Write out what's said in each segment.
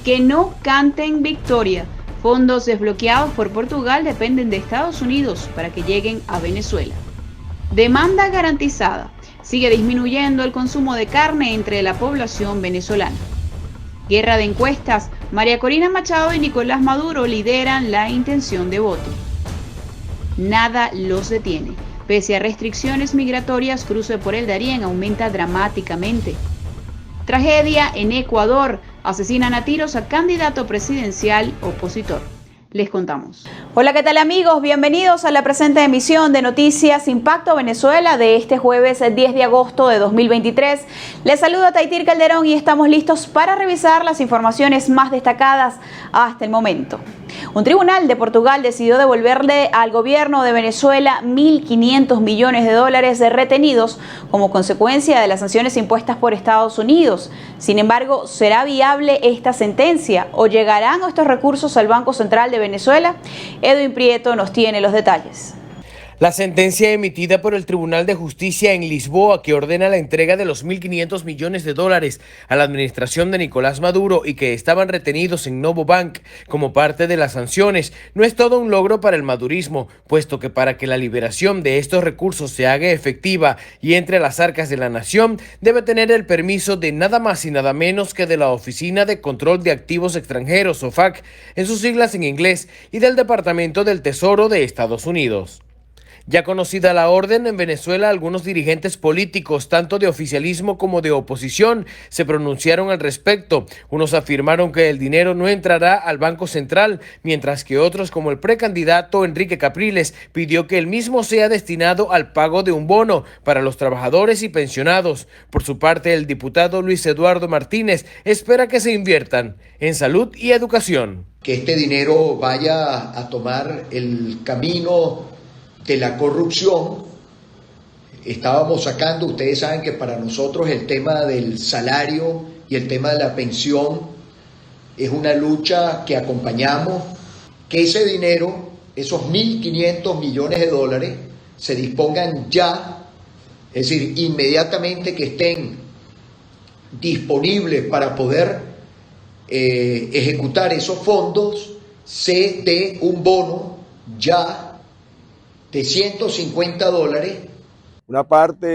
Que no canten victoria. Fondos desbloqueados por Portugal dependen de Estados Unidos para que lleguen a Venezuela. Demanda garantizada. Sigue disminuyendo el consumo de carne entre la población venezolana. Guerra de encuestas. María Corina Machado y Nicolás Maduro lideran la intención de voto. Nada los detiene. Pese a restricciones migratorias, cruce por el Darién aumenta dramáticamente. Tragedia en Ecuador. Asesinan a tiros a candidato presidencial opositor. Les contamos. Hola, ¿qué tal amigos? Bienvenidos a la presente emisión de Noticias Impacto Venezuela de este jueves 10 de agosto de 2023. Les saluda Taitir Calderón y estamos listos para revisar las informaciones más destacadas hasta el momento. Un tribunal de Portugal decidió devolverle al gobierno de Venezuela 1.500 millones de dólares retenidos como consecuencia de las sanciones impuestas por Estados Unidos. Sin embargo, ¿será viable esta sentencia o llegarán estos recursos al Banco Central de Venezuela? Edwin Prieto nos tiene los detalles. La sentencia emitida por el Tribunal de Justicia en Lisboa, que ordena la entrega de los 1.500 millones de dólares a la administración de Nicolás Maduro y que estaban retenidos en Novo Bank como parte de las sanciones, no es todo un logro para el madurismo, puesto que para que la liberación de estos recursos se haga efectiva y entre a las arcas de la nación, debe tener el permiso de nada más y nada menos que de la Oficina de Control de Activos Extranjeros, OFAC, en sus siglas en inglés, y del Departamento del Tesoro de Estados Unidos. Ya conocida la orden, en Venezuela algunos dirigentes políticos, tanto de oficialismo como de oposición, se pronunciaron al respecto. Unos afirmaron que el dinero no entrará al Banco Central, mientras que otros, como el precandidato Enrique Capriles, pidió que el mismo sea destinado al pago de un bono para los trabajadores y pensionados. Por su parte, el diputado Luis Eduardo Martínez espera que se inviertan en salud y educación. Que este dinero vaya a tomar el camino de la corrupción. Estábamos sacando, ustedes saben que para nosotros el tema del salario y el tema de la pensión es una lucha que acompañamos, que ese dinero, esos 1.500 millones de dólares, se dispongan ya, es decir, inmediatamente que estén disponibles para poder ejecutar esos fondos, se dé un bono ya de $150. Una parte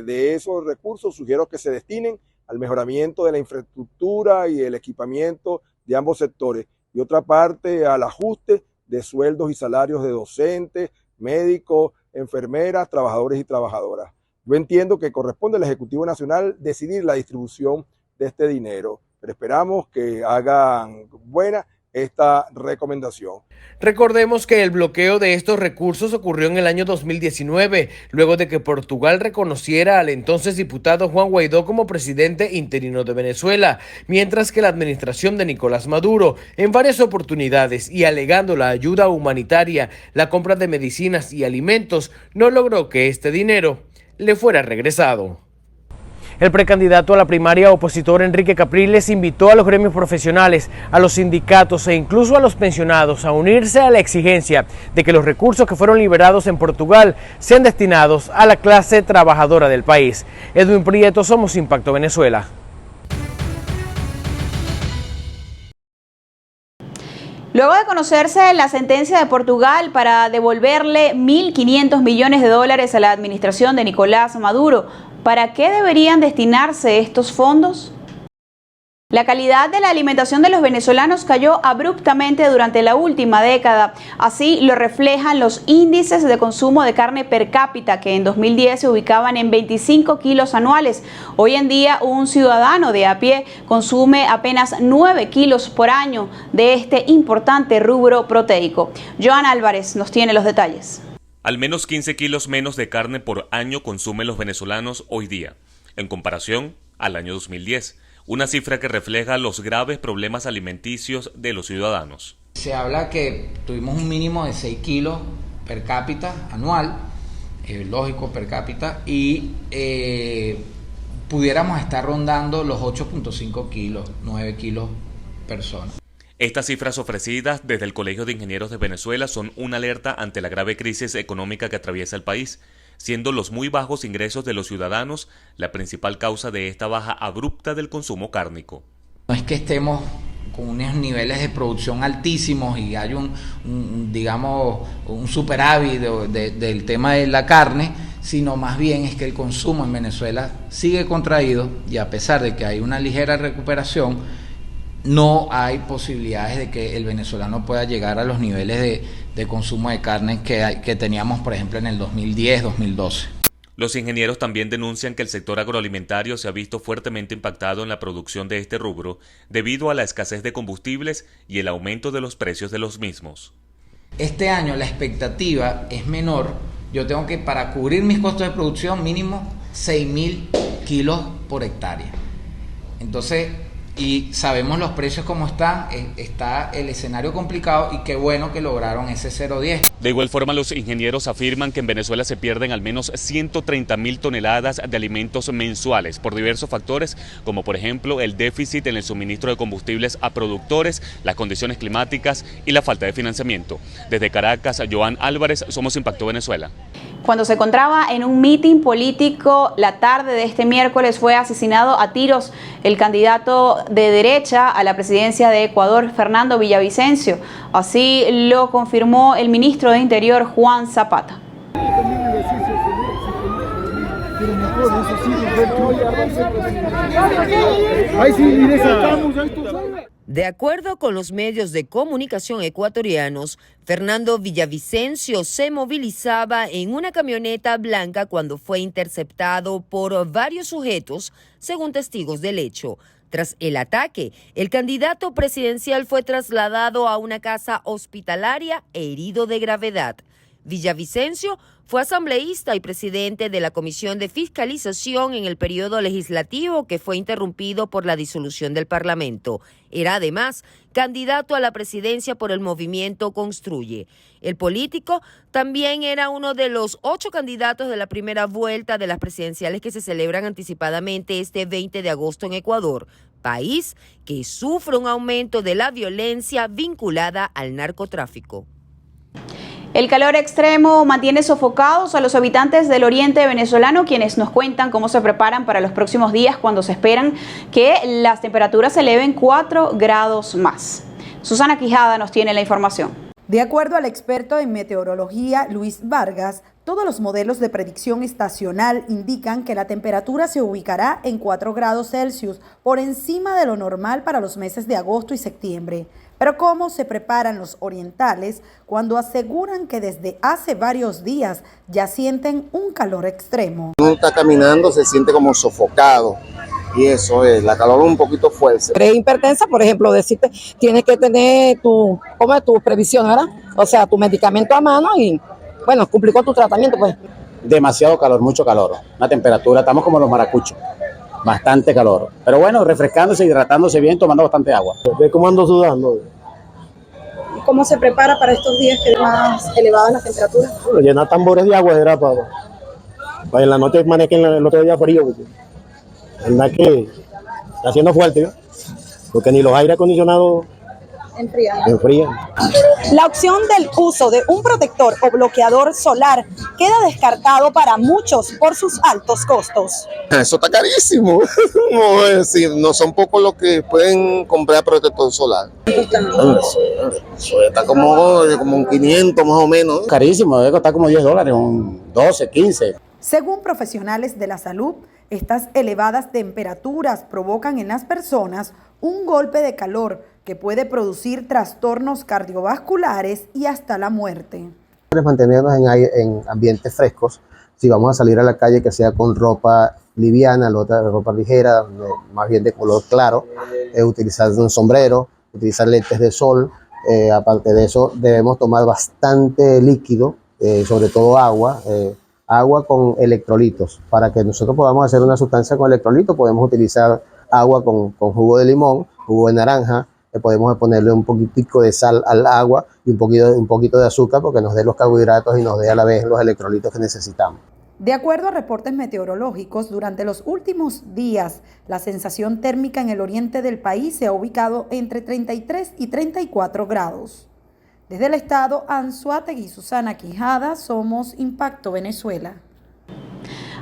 de esos recursos sugiero que se destinen al mejoramiento de la infraestructura y el equipamiento de ambos sectores, y otra parte al ajuste de sueldos y salarios de docentes, médicos, enfermeras, trabajadores y trabajadoras. Yo entiendo que corresponde al Ejecutivo Nacional decidir la distribución de este dinero, pero esperamos que hagan buena esta recomendación. Recordemos que el bloqueo de estos recursos ocurrió en el año 2019, luego de que Portugal reconociera al entonces diputado Juan Guaidó como presidente interino de Venezuela, mientras que la administración de Nicolás Maduro, en varias oportunidades y alegando la ayuda humanitaria, la compra de medicinas y alimentos, no logró que este dinero le fuera regresado. El precandidato a la primaria opositor Enrique Capriles invitó a los gremios profesionales, a los sindicatos e incluso a los pensionados a unirse a la exigencia de que los recursos que fueron liberados en Portugal sean destinados a la clase trabajadora del país. Edwin Prieto, Somos Impacto Venezuela. Luego de conocerse la sentencia de Portugal para devolverle 1.500 millones de dólares a la administración de Nicolás Maduro, ¿para qué deberían destinarse estos fondos? La calidad de la alimentación de los venezolanos cayó abruptamente durante la última década. Así lo reflejan los índices de consumo de carne per cápita, que en 2010 se ubicaban en 25 kilos anuales. Hoy en día, un ciudadano de a pie consume apenas 9 kilos por año de este importante rubro proteico. Joan Álvarez nos tiene los detalles. Al menos 15 kilos menos de carne por año consumen los venezolanos hoy día, en comparación al año 2010, una cifra que refleja los graves problemas alimenticios de los ciudadanos. Se habla que tuvimos un mínimo de 6 kilos per cápita anual, lógico per cápita, y pudiéramos estar rondando los 8.5 kilos, 9 kilos persona. Estas cifras ofrecidas desde el Colegio de Ingenieros de Venezuela son una alerta ante la grave crisis económica que atraviesa el país, siendo los muy bajos ingresos de los ciudadanos la principal causa de esta baja abrupta del consumo cárnico. No es que estemos unos niveles de producción altísimos y hay digamos, un superávit del tema de la carne, sino más bien es que el consumo en Venezuela sigue contraído y a pesar de que hay una ligera recuperación, no hay posibilidades de que el venezolano pueda llegar a los niveles de consumo de carne que teníamos, por ejemplo, en el 2010-2012. Los ingenieros también denuncian que el sector agroalimentario se ha visto fuertemente impactado en la producción de este rubro debido a la escasez de combustibles y el aumento de los precios de los mismos. Este año la expectativa es menor. Yo tengo que, para cubrir mis costos de producción, mínimo 6.000 kilos por hectárea. Entonces, y sabemos los precios como están, está el escenario complicado y qué bueno que lograron ese 0.10. De igual forma, los ingenieros afirman que en Venezuela se pierden al menos 130.000 toneladas de alimentos mensuales por diversos factores, como por ejemplo el déficit en el suministro de combustibles a productores, las condiciones climáticas y la falta de financiamiento. Desde Caracas, Joan Álvarez, Somos Impacto Venezuela. Cuando se encontraba en un mitin político la tarde de este miércoles fue asesinado a tiros el candidato de derecha a la presidencia de Ecuador, Fernando Villavicencio. Así lo confirmó el ministro de Interior, Juan Zapata. De acuerdo con los medios de comunicación ecuatorianos, Fernando Villavicencio se movilizaba en una camioneta blanca cuando fue interceptado por varios sujetos, según testigos del hecho. Tras el ataque, el candidato presidencial fue trasladado a una casa hospitalaria herido de gravedad. Villavicencio fue asambleísta y presidente de la Comisión de Fiscalización en el periodo legislativo que fue interrumpido por la disolución del Parlamento. Era además candidato a la presidencia por el movimiento Construye. El político también era uno de los 8 candidatos de la primera vuelta de las presidenciales que se celebran anticipadamente este 20 de agosto en Ecuador, país que sufre un aumento de la violencia vinculada al narcotráfico. El calor extremo mantiene sofocados a los habitantes del oriente venezolano, quienes nos cuentan cómo se preparan para los próximos días cuando se esperan que las temperaturas se eleven 4 grados más. Susana Quijada nos tiene la información. De acuerdo al experto en meteorología Luis Vargas, todos los modelos de predicción estacional indican que la temperatura se ubicará en 4 grados Celsius, por encima de lo normal para los meses de agosto y septiembre. Pero ¿cómo se preparan los orientales cuando aseguran que desde hace varios días ya sienten un calor extremo? Uno está caminando, se siente como sofocado y eso es, la calor un poquito fuerte. Eres hipertensa, por ejemplo, decirte, tienes que tener tu previsión, ¿verdad? O sea, tu medicamento a mano y, bueno, cumplir con tu tratamiento, pues. Demasiado calor, mucho calor. La temperatura, estamos como los maracuchos. Bastante calor. Pero bueno, refrescándose, hidratándose bien, tomando bastante agua. ¿Ve cómo ando sudando? ¿Cómo se prepara para estos días que es más elevada la temperatura? Bueno, llenar tambores de agua era para en la noche amanezca el otro día frío. Porque anda que está haciendo fuerte, ¿no? Porque ni los aire acondicionados enfrían. La opción del uso de un protector o bloqueador solar queda descartado para muchos por sus altos costos. Eso está carísimo. No, es decir, no son pocos los que pueden comprar protector solar. Eso está como un 500 más o menos. Carísimo, debe costar como $10, un 12, 15. Según profesionales de la salud, estas elevadas temperaturas provocan en las personas un golpe de calor que puede producir trastornos cardiovasculares y hasta la muerte. Mantenernos en ambientes frescos, si vamos a salir a la calle que sea con ropa liviana, ropa ligera, más bien de color claro, utilizar un sombrero, utilizar lentes de sol, aparte de eso debemos tomar bastante líquido, sobre todo agua con electrolitos. Para que nosotros podamos hacer una sustancia con electrolitos podemos utilizar agua con jugo de limón, jugo de naranja, podemos ponerle un poquitico de sal al agua y un poquito de azúcar porque nos dé los carbohidratos y nos dé a la vez los electrolitos que necesitamos. De acuerdo a reportes meteorológicos, durante los últimos días, la sensación térmica en el oriente del país se ha ubicado entre 33 y 34 grados. Desde el estado Anzoátegui, Susana Quijada, Somos Impacto Venezuela.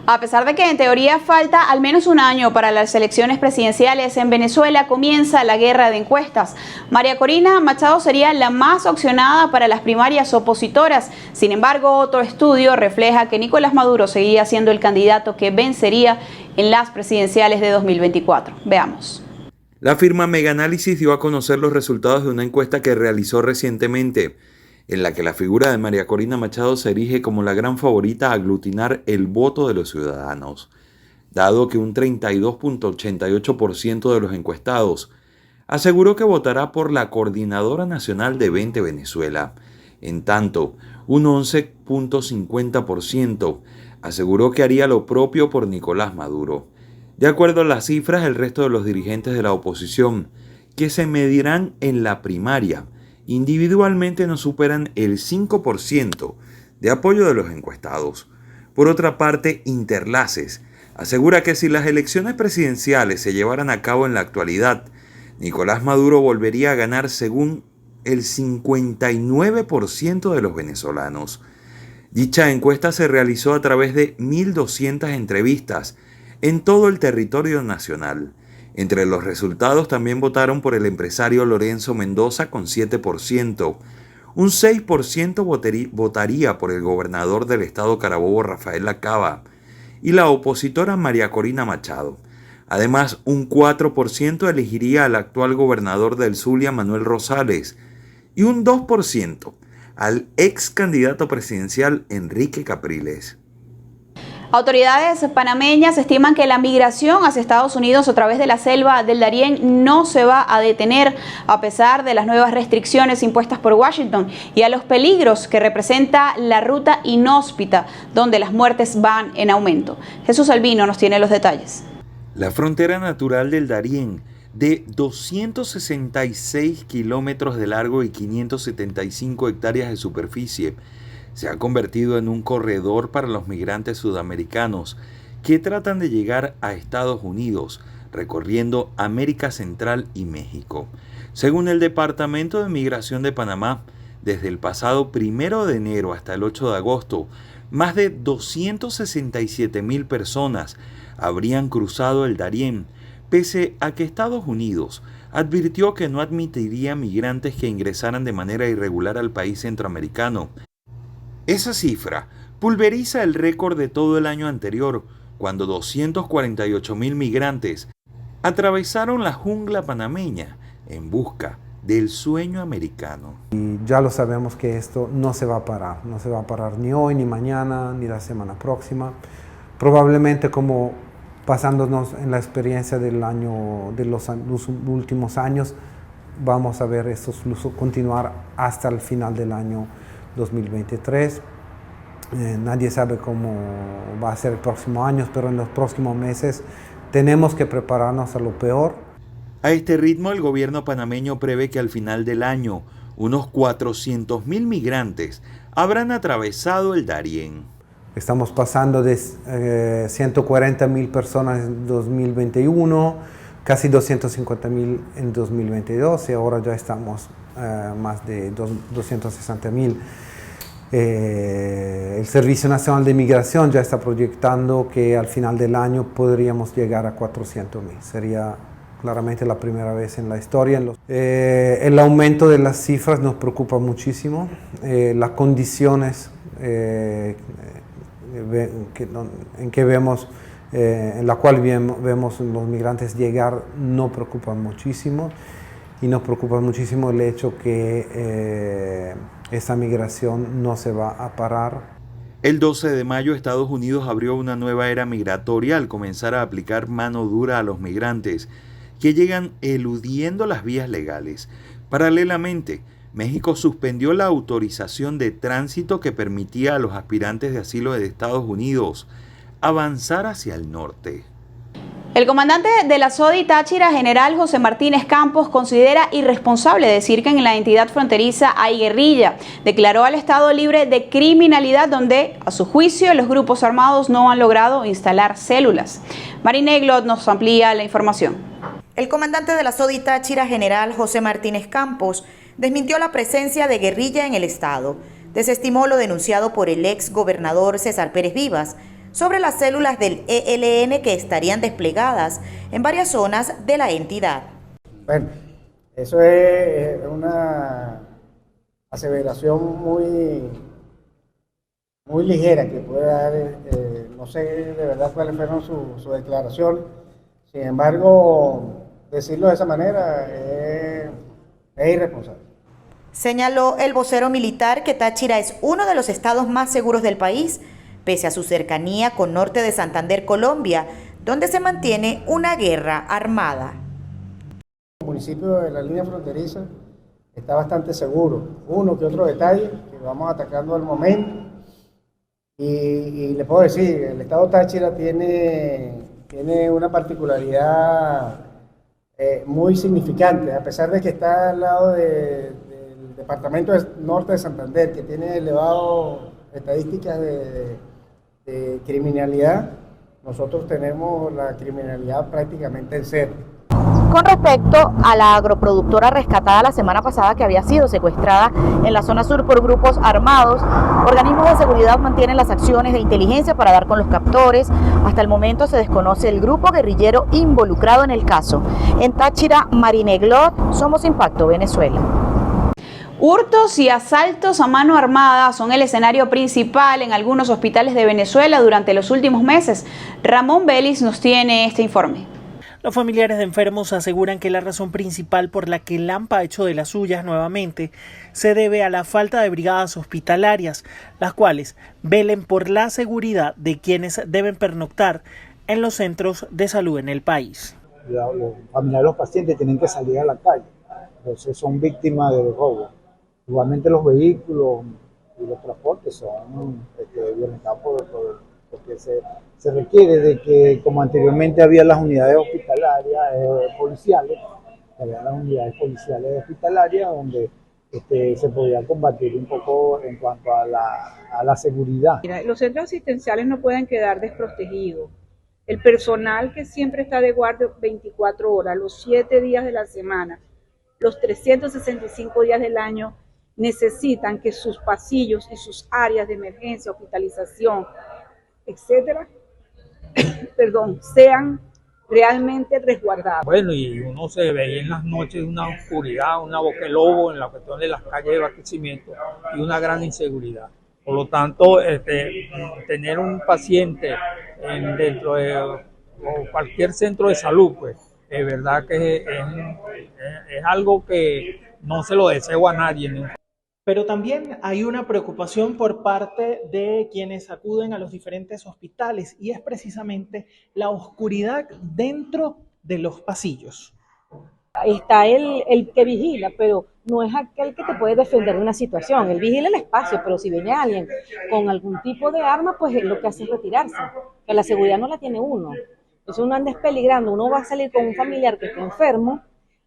A pesar de que en teoría falta al menos un año para las elecciones presidenciales en Venezuela, comienza la guerra de encuestas. María Corina Machado sería la más opcionada para las primarias opositoras. Sin embargo, otro estudio refleja que Nicolás Maduro seguía siendo el candidato que vencería en las presidenciales de 2024. Veamos. La firma Megaanálisis dio a conocer los resultados de una encuesta que realizó recientemente, en la que la figura de María Corina Machado se erige como la gran favorita a aglutinar el voto de los ciudadanos, dado que un 32.88% de los encuestados aseguró que votará por la Coordinadora Nacional de 20 Venezuela, en tanto un 11.50% aseguró que haría lo propio por Nicolás Maduro. De acuerdo a las cifras, el resto de los dirigentes de la oposición, que se medirán en la primaria, individualmente no superan el 5% de apoyo de los encuestados. Por otra parte, Interlaces asegura que si las elecciones presidenciales se llevaran a cabo en la actualidad, Nicolás Maduro volvería a ganar según el 59% de los venezolanos. Dicha encuesta se realizó a través de 1.200 entrevistas en todo el territorio nacional. Entre los resultados también votaron por el empresario Lorenzo Mendoza con 7%, un 6% votaría por el gobernador del estado Carabobo Rafael Lacaba y la opositora María Corina Machado. Además, un 4% elegiría al actual gobernador del Zulia Manuel Rosales y un 2% al ex candidato presidencial Enrique Capriles. Autoridades panameñas estiman que la migración hacia Estados Unidos a través de la selva del Darién no se va a detener a pesar de las nuevas restricciones impuestas por Washington y a los peligros que representa la ruta inhóspita donde las muertes van en aumento. Jesús Albino nos tiene los detalles. La frontera natural del Darién, de 266 kilómetros de largo y 575 hectáreas de superficie, se ha convertido en un corredor para los migrantes sudamericanos que tratan de llegar a Estados Unidos, recorriendo América Central y México. Según el Departamento de Migración de Panamá, desde el pasado 1 de enero hasta el 8 de agosto, más de 267,000 personas habrían cruzado el Darién, pese a que Estados Unidos advirtió que no admitiría migrantes que ingresaran de manera irregular al país centroamericano. Esa cifra pulveriza el récord de todo el año anterior, cuando 248,000 migrantes atravesaron la jungla panameña en busca del sueño americano. Y ya lo sabemos que esto no se va a parar, no se va a parar ni hoy, ni mañana, ni la semana próxima. Probablemente como basándonos en la experiencia del año, de los últimos años, vamos a ver estos flujos continuar hasta el final del año 2023. Nadie sabe cómo va a ser el próximo año, pero en los próximos meses tenemos que prepararnos a lo peor. A este ritmo, el gobierno panameño prevé que al final del año unos 400,000 migrantes habrán atravesado el Darién. Estamos pasando de 140,000 personas en 2021, casi 250,000 en 2022 y ahora ya estamos más de 260,000. El Servicio Nacional de Migración ya está proyectando que al final del año podríamos llegar a 400,000. Sería claramente la primera vez en la historia. El aumento de las cifras nos preocupa muchísimo. Las condiciones en la cual vemos los migrantes llegar nos preocupan muchísimo. Y nos preocupa muchísimo el hecho que esa migración no se va a parar. El 12 de mayo, Estados Unidos abrió una nueva era migratoria al comenzar a aplicar mano dura a los migrantes que llegan eludiendo las vías legales. Paralelamente, México suspendió la autorización de tránsito que permitía a los aspirantes de asilo de Estados Unidos avanzar hacia el norte. El comandante de la SODI Táchira, general José Martínez Campos, considera irresponsable decir que en la entidad fronteriza hay guerrilla. Declaró al Estado libre de criminalidad donde, a su juicio, los grupos armados no han logrado instalar células. Marina Eglot nos amplía la información. El comandante de la SODI Táchira, general José Martínez Campos, desmintió la presencia de guerrilla en el Estado. Desestimó lo denunciado por el ex gobernador César Pérez Vivas sobre las células del ELN que estarían desplegadas en varias zonas de la entidad. Bueno, eso es una aseveración muy ligera que puede dar, no sé de verdad cuáles fueron sus declaraciones. Sin embargo, decirlo de esa manera es irresponsable. Señaló el vocero militar que Táchira es uno de los estados más seguros del país, pese a su cercanía con norte de Santander, Colombia, donde se mantiene una guerra armada. El municipio de la línea fronteriza está bastante seguro. Uno que otro detalle que vamos atacando al momento. Y le puedo decir, el estado Táchira tiene una particularidad muy significante, a pesar de que está al lado del departamento norte de Santander, que tiene elevadas estadísticas de criminalidad. Nosotros tenemos la criminalidad prácticamente en cero. Con respecto a la agroproductora rescatada la semana pasada que había sido secuestrada en la zona sur por grupos armados, organismos de seguridad mantienen las acciones de inteligencia para dar con los captores. Hasta el momento se desconoce el grupo guerrillero involucrado en el caso. En Táchira, Marineglot, Somos Impacto, Venezuela. Hurtos y asaltos a mano armada son el escenario principal en algunos hospitales de Venezuela durante los últimos meses. Ramón Vélez nos tiene este informe. Los familiares de enfermos aseguran que la razón principal por la que el AMPA ha hecho de las suyas nuevamente se debe a la falta de brigadas hospitalarias, las cuales velen por la seguridad de quienes deben pernoctar en los centros de salud en el país. Los familiares de los pacientes tienen que salir a la calle, entonces son víctimas del robo. Igualmente los vehículos y los transportes son violentados porque se requiere de que, como anteriormente había las unidades hospitalarias policiales, donde se podía combatir un poco en cuanto a la seguridad. Mira, los centros asistenciales no pueden quedar desprotegidos. El personal que siempre está de guardia 24 horas, los 7 días de la semana, los 365 días del año, necesitan que sus pasillos y sus áreas de emergencia, hospitalización, etcétera, sean realmente resguardados. Bueno, y uno se veía en las noches una oscuridad, una boca de lobo en la cuestión de las calles de abastecimiento y una gran inseguridad. Por lo tanto, tener un paciente dentro de cualquier centro de salud, pues, es verdad que es algo que no se lo deseo a nadie, ¿no? Pero también hay una preocupación por parte de quienes acuden a los diferentes hospitales y es precisamente la oscuridad dentro de los pasillos. Está el que vigila, pero no es aquel que te puede defender de una situación. Él vigila el espacio, pero si viene alguien con algún tipo de arma, pues lo que hace es retirarse. Que la seguridad no la tiene uno. Entonces uno anda peligrando, uno va a salir con un familiar que está enfermo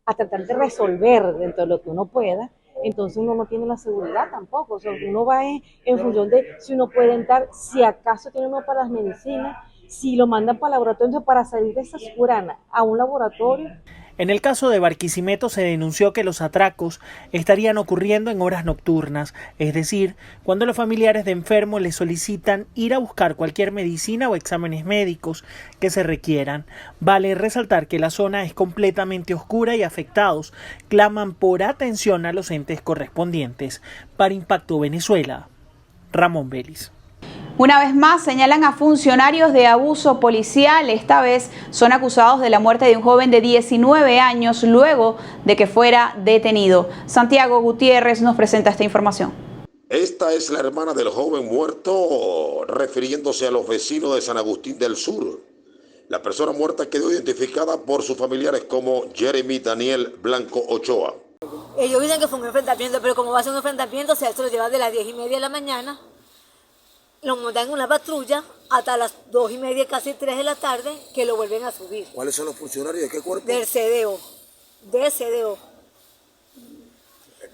a tratar de resolver dentro de lo que uno pueda. Entonces uno no tiene la seguridad tampoco, o sea, uno va en función de si uno puede entrar, si acaso tiene uno para las medicinas, si lo mandan para el laboratorio, entonces para salir de esa oscurana a un laboratorio. En el caso de Barquisimeto se denunció que los atracos estarían ocurriendo en horas nocturnas, es decir, cuando los familiares de enfermos les solicitan ir a buscar cualquier medicina o exámenes médicos que se requieran. Vale resaltar que la zona es completamente oscura y afectados claman por atención a los entes correspondientes. Para Impacto Venezuela, Ramón Vélez. Una vez más señalan a funcionarios de abuso policial. Esta vez son acusados de la muerte de un joven de 19 años luego de que fuera detenido. Santiago Gutiérrez nos presenta esta información. Esta es la hermana del joven muerto, refiriéndose a los vecinos de San Agustín del Sur. La persona muerta quedó identificada por sus familiares como Jeremy Daniel Blanco Ochoa. Ellos dicen que fue un enfrentamiento, pero como va a ser un enfrentamiento, se lo llevan de las 10:30 de la mañana. Lo montan en una patrulla hasta las 2:30, casi 3 de la tarde, que lo vuelven a subir. ¿Cuáles son los funcionarios de qué cuerpo? Del CDO.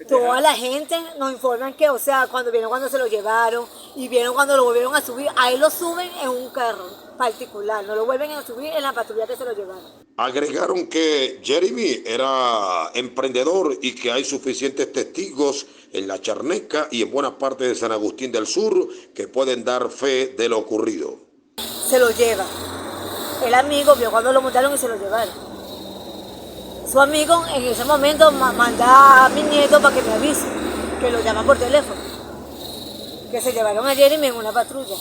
Toda la gente nos informan que, o sea, cuando se lo llevaron y vieron cuando lo volvieron a subir, ahí lo suben en un carro particular, no lo vuelven a subir en la patrulla que se lo llevaron. Agregaron que Jeremy era emprendedor y que hay suficientes testigos en La Charneca y en buena parte de San Agustín del Sur que pueden dar fe de lo ocurrido. se lo lleva. El amigo vio cuando lo montaron y se lo llevaron. Su amigo en ese momento manda a mi nieto para que me avise, que lo llaman por teléfono, que se llevaron a Jeremy en una patrulla.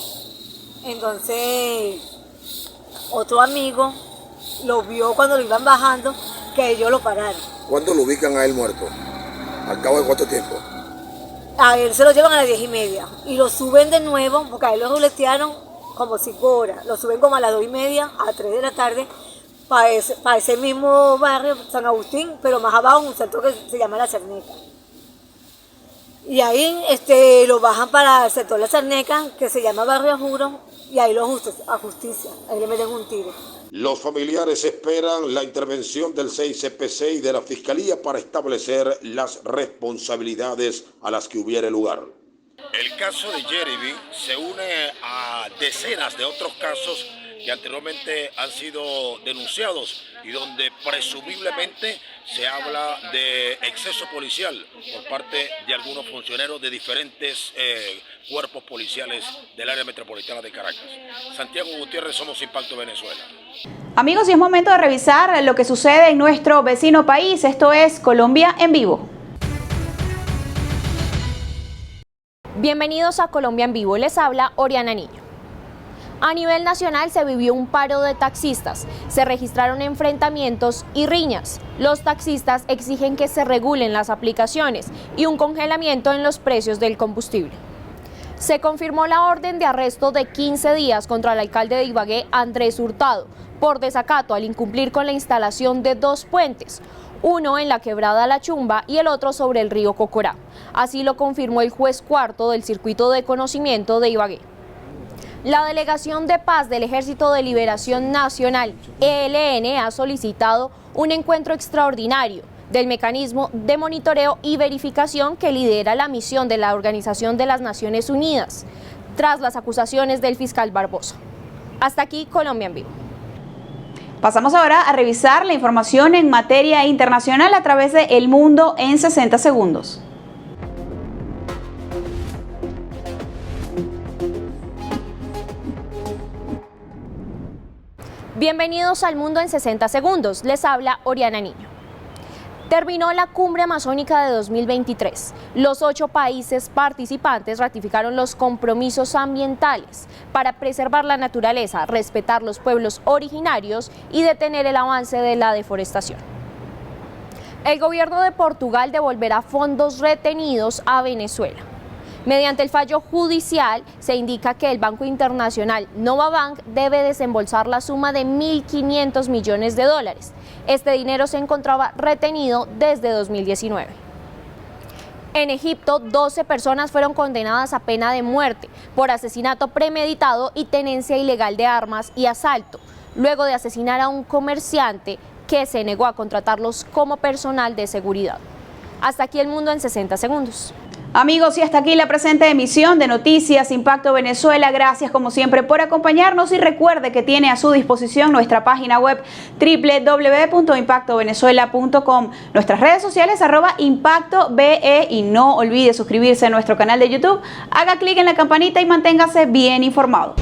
Entonces, otro amigo lo vio cuando lo iban bajando, que ellos lo pararon. ¿Cuándo lo ubican a él muerto? ¿Al cabo de cuánto tiempo? A él se lo llevan a las 10:30 y lo suben de nuevo, porque a él lo ruletearon como 5 horas. Lo suben como a las 2:30, a 3 de la tarde, para ese mismo barrio, San Agustín, pero más abajo, un centro que se llama La Cerneca. Y ahí lo bajan para el sector La Cerneca, que se llama Barrio Juro, y ahí lo a justicia, ahí le meten un tiro. Los familiares esperan la intervención del 6CPC y de la Fiscalía para establecer las responsabilidades a las que hubiere lugar. El caso de Jeremy se une a decenas de otros casos que anteriormente han sido denunciados y donde presumiblemente se habla de exceso policial por parte de algunos funcionarios de diferentes cuerpos policiales del área metropolitana de Caracas. Santiago Gutiérrez, Somos Impacto Venezuela. Amigos, y es momento de revisar lo que sucede en nuestro vecino país. Esto es Colombia en Vivo. Bienvenidos a Colombia en Vivo, les habla Oriana Niño. A nivel nacional se vivió un paro de taxistas, se registraron enfrentamientos y riñas. Los taxistas exigen que se regulen las aplicaciones y un congelamiento en los precios del combustible. Se confirmó la orden de arresto de 15 días contra el alcalde de Ibagué, Andrés Hurtado, por desacato al incumplir con la instalación de 2 puentes, uno en la quebrada La Chumba y el otro sobre el río Cocorá. Así lo confirmó el juez cuarto del Circuito de Conocimiento de Ibagué. La Delegación de Paz del Ejército de Liberación Nacional, ELN, ha solicitado un encuentro extraordinario del mecanismo de monitoreo y verificación que lidera la misión de la Organización de las Naciones Unidas, tras las acusaciones del fiscal Barbosa. Hasta aquí, Colombia en Vivo. Pasamos ahora a revisar la información en materia internacional a través de El Mundo en 60 segundos. Bienvenidos al Mundo en 60 segundos, les habla Oriana Niño. Terminó la Cumbre Amazónica de 2023. Los 8 países participantes ratificaron los compromisos ambientales para preservar la naturaleza, respetar los pueblos originarios y detener el avance de la deforestación. El gobierno de Portugal devolverá fondos retenidos a Venezuela. Mediante el fallo judicial se indica que el Banco Internacional Novabank debe desembolsar la suma de $1.500 millones. Este dinero se encontraba retenido desde 2019. En Egipto, 12 personas fueron condenadas a pena de muerte por asesinato premeditado y tenencia ilegal de armas y asalto, luego de asesinar a un comerciante que se negó a contratarlos como personal de seguridad. Hasta aquí El Mundo en 60 segundos. Amigos, y hasta aquí la presente emisión de Noticias Impacto Venezuela. Gracias como siempre por acompañarnos y recuerde que tiene a su disposición nuestra página web www.impactovenezuela.com, nuestras redes sociales @ImpactoVE y no olvide suscribirse a nuestro canal de YouTube. Haga clic en la campanita y manténgase bien informado.